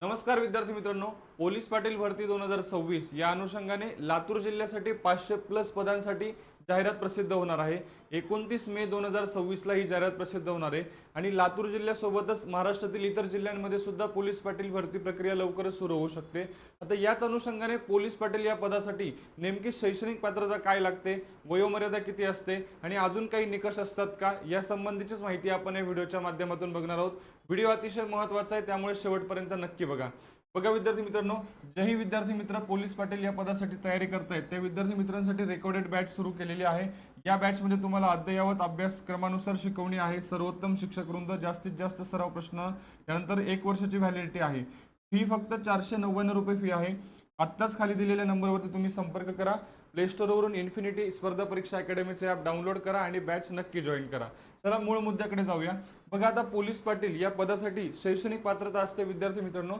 नमस्कार विद्यार्थी मित्रांनो, पोलीस पाटील भरती 2026 या अनुषंगाने लातूर जिल्ह्यासाठी 500+ पदांसाठी जाहिरात प्रसिद्ध होणार आहे। 29 मे 2026 ला ही जाहिरात प्रसिद्ध होणार आहे आणि लातूर जिल्ह्यासोबतच महाराष्ट्रातील इतर जिल्ह्यांमध्ये सुद्धा पोलीस पाटील भरती प्रक्रिया लवकरच सुरू होऊ शकते। आता याच अनुषंगाने पोलीस पाटील या पदासाठी नेमकी शैक्षणिक पात्रता काय लागते, वयोमर्यादा किती असते आणि अजून काही निकष असतात का, या संबंधीचीच माहिती आपण या व्हिडिओच्या माध्यमातून बघणार आहोत। व्हिडिओ अतिशय महत्त्वाचा आहे, त्यामुळे शेवटपर्यंत नक्की बघा। विद्यार्थी मित्रांनो, ज्याही विद्यार्थी मित्र पोलीस पाटील या पदासाठी तयारी करतायत त्या विद्यार्थी मित्रांसाठी रेकॉर्डेड बॅच सुरू केलेली आहे। या बॅच मध्ये तुम्हाला अद्ययावत अभ्यासक्रमानुसार शिकवणी आहे, सर्वोत्तम शिक्षक वृंद, जास्तीत जास्त सराव प्रश्न, त्यानंतर 1 वर्षाची व्हॅलिडिटी आहे। फी फक्त 499 रुपये फी आहे। आत्ताच खाली दिलेल्या नंबरवरती तुम्ही संपर्क करा। प्ले स्टोर वरून इन्फिनिटी स्पर्धा परीक्षा अकॅडमीचे ॲप डाउनलोड करा आणि बॅच नक्की जॉईन करा। चला मूळ मुद्द्याकडे जाऊया। बघा, आता पोलीस पाटील या पदासाठी शैक्षणिक पात्रता असते विद्यार्थी मित्रांनो,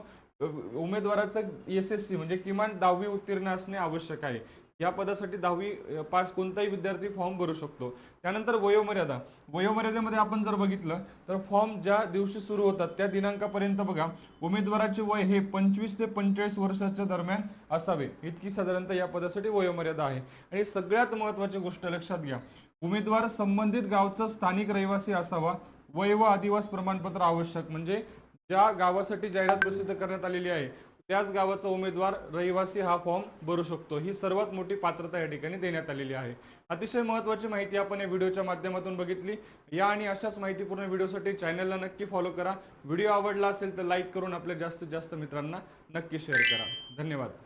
उमेदवाराचं SSC म्हणजे किमान 10वी उत्तीर्ण असणे आवश्यक आहे। या पदासाठी 10वी पास कोणताही विद्यार्थी फॉर्म भरू शकतो। त्यानंतर वयोमर्यादेमध्ये आपण जर बघितलं तर फॉर्म ज्या दिवशी सुरू होतात त्या दिनांकापर्यंत बघा, उमेदवाराचे वय हे 25 ते 45 वर्षाच्या दरम्यान असावे, इतकी साधारणतः या पदासाठी वयोमर्यादा आहे। आणि सगळ्यात महत्त्वाची गोष्ट लक्षात घ्या, उमेदवार संबंधित गावचा स्थानिक रहिवासी असावा। वय व अधिवास प्रमाणपत्र आवश्यक, म्हणजे ज्या गावासाठी जाहिरात प्रसिद्ध करण्यात आलेली आहे त्याच गावाचा उमेदवार रहिवासी हा फॉर्म भरू शकतो। ही सर्वात मोठी पात्रता या ठिकाणी देण्यात आलेली आहे। अतिशय महत्त्वाची माहिती आपण या व्हिडिओच्या माध्यमातून बघितली। या आणि अशाच माहितीपूर्ण व्हिडिओसाठी चॅनलला नक्की फॉलो करा। व्हिडिओ आवडला असेल तर लाईक करून आपल्या जास्तीत जास्त मित्रांना नक्की शेअर करा। धन्यवाद।